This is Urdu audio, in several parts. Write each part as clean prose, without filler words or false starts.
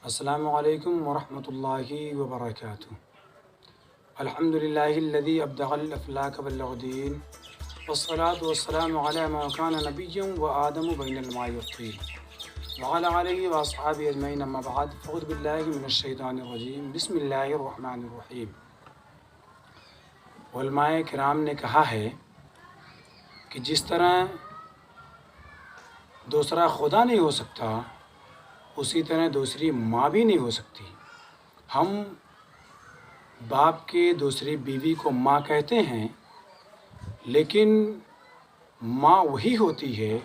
السلام علیکم ورحمۃ اللہ وبرکاتہ۔ الحمد للہ الذی ابدع الافلاک بلغ الدین والصلاة والسلام علی ما کان نبیا وآدم بین الماء والطین وعلی آلہ واصحابہ اجمعین، اما بعد فاعوذ باللہ من الشیطان الرجیم، بسم اللہ الرحمن الرحیم۔ علماء کرام نے کہا ہے کہ جس طرح دوسرا خدا نہیں ہو سکتا اسی طرح دوسری ماں بھی نہیں ہو سکتی۔ ہم باپ کے دوسری بیوی کو ماں کہتے ہیں، لیکن ماں وہی ہوتی ہے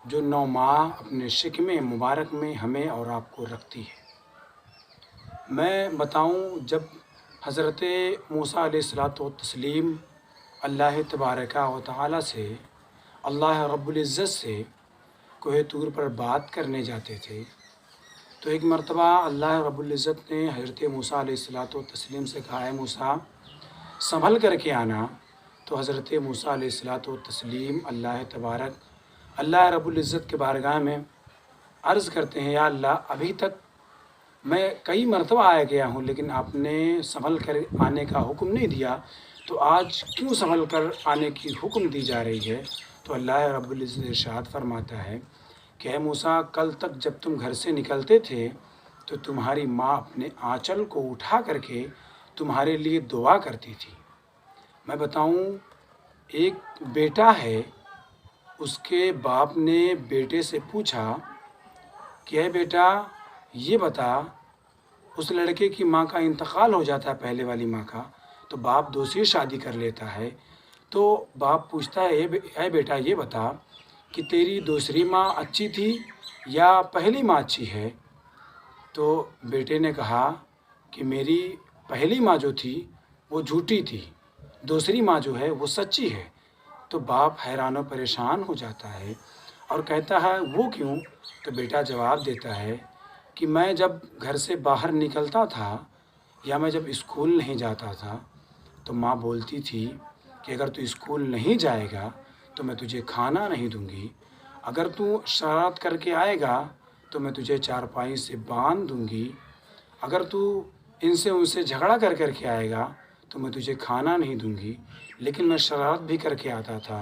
جو 9 ماہ اپنے شکم مبارک میں ہمیں اور آپ کو رکھتی ہے۔ میں بتاؤں، جب حضرت موسیٰ علیہ الصلاۃ والتسلیم اللہ تبارک و تعالیٰ سے، اللہ رب العزت سے کوہ طور پر بات کرنے جاتے تھے، تو ایک مرتبہ اللہ رب العزت نے حضرت موسیٰ علیہ الصلاۃ والتسلیم سے کہا، ہے موسیٰ سنبھل کر کے آنا۔ تو حضرت موسیٰ علیہ الصلاۃ والتسلیم اللہ رب العزت کے بارگاہ میں عرض کرتے ہیں، یا اللہ، ابھی تک میں کئی مرتبہ آیا گیا ہوں لیکن آپ نے سنبھل کر آنے کا حکم نہیں دیا، تو آج کیوں سنبھل کر آنے کی حکم دی جا رہی ہے؟ تو اللہ رب العزت ارشاد فرماتا ہے کہ اے موسیٰ، کل تک جب تم گھر سے نکلتے تھے تو تمہاری ماں اپنے آنچل کو اٹھا کر کے تمہارے لیے دعا کرتی تھی۔ میں بتاؤں، ایک بیٹا ہے، اس کے باپ نے بیٹے سے پوچھا کہ اے بیٹا یہ بتا، اس لڑکے کی ماں کا انتقال ہو جاتا ہے، پہلے والی ماں کا، تو باپ دوسری شادی کر لیتا ہے، تو باپ پوچھتا ہے اے بیٹا یہ بتا کہ تیری دوسری ماں اچھی تھی یا پہلی ماں اچھی ہے؟ تو بیٹے نے کہا کہ میری پہلی ماں جو تھی وہ جھوٹی تھی، دوسری ماں جو ہے وہ سچی ہے۔ تو باپ حیران و پریشان ہو جاتا ہے اور کہتا ہے وہ کیوں؟ تو بیٹا جواب دیتا ہے کہ میں جب گھر سے باہر نکلتا تھا یا میں جب اسکول نہیں جاتا تھا تو ماں بولتی تھی کہ اگر تو اسکول نہیں جائے گا تو میں تجھے کھانا نہیں دوں گی، اگر تو شرارت کر کے آئے گا تو میں تجھے چارپائی سے باندھ دوں گی، اگر تو ان سے جھگڑا کر کے آئے گا تو میں تجھے کھانا نہیں دوں گی۔ لیکن میں شرارت بھی کر کے آتا تھا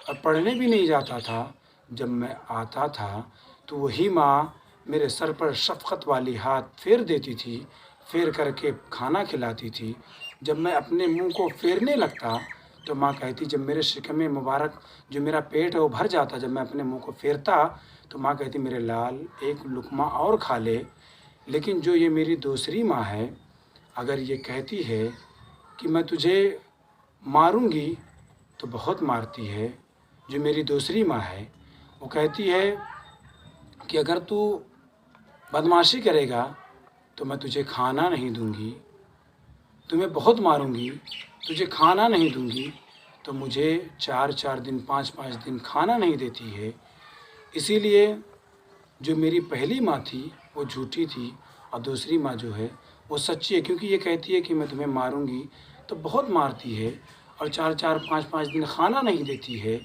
اور پڑھنے بھی نہیں جاتا تھا، جب میں آتا تھا تو وہی ماں میرے سر پر شفقت والی ہاتھ پھیر دیتی تھی، پھیر کر کے کھانا کھلاتی تھی۔ جب میں اپنے منہ کو پھیرنے لگتا تو ماں کہتی، جب میرے شکم مبارک جو میرا پیٹ ہے وہ بھر جاتا، جب میں اپنے منہ کو پھیرتا تو ماں کہتی میرے لال ایک لقمہ اور کھا لے۔ لیکن جو یہ میری دوسری ماں ہے، اگر یہ کہتی ہے کہ میں تجھے ماروں گی تو بہت مارتی ہے۔ جو میری دوسری ماں ہے وہ کہتی ہے کہ اگر تو بدمعاشی کرے گا تو میں تجھے کھانا نہیں دوں گی، تمہیں بہت ماروں گی، تجھے کھانا نہیں دوں گی۔ تو مجھے 4 دن 5 دن کھانا نہیں دیتی ہے۔ اسی لیے جو میری پہلی ماں تھی وہ جھوٹی تھی اور دوسری ماں جو ہے وہ سچی ہے، کیونکہ یہ کہتی ہے کہ میں تمہیں ماروں گی تو بہت مارتی ہے اور 5 دن کھانا نہیں دیتی ہے۔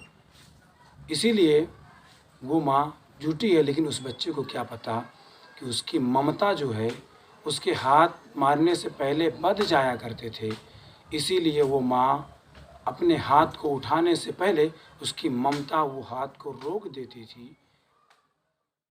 اسی لیے وہ ماں جھوٹی ہے، لیکن اس بچے کو کیا پتہ کہ اس کی ممتا جو ہے اس کے ہاتھ مارنے سے پہلے بدھ جایا کرتے تھے، اسی لیے وہ ماں اپنے ہاتھ کو اٹھانے سے پہلے اس کی ممتا وہ ہاتھ کو روک دیتی تھی۔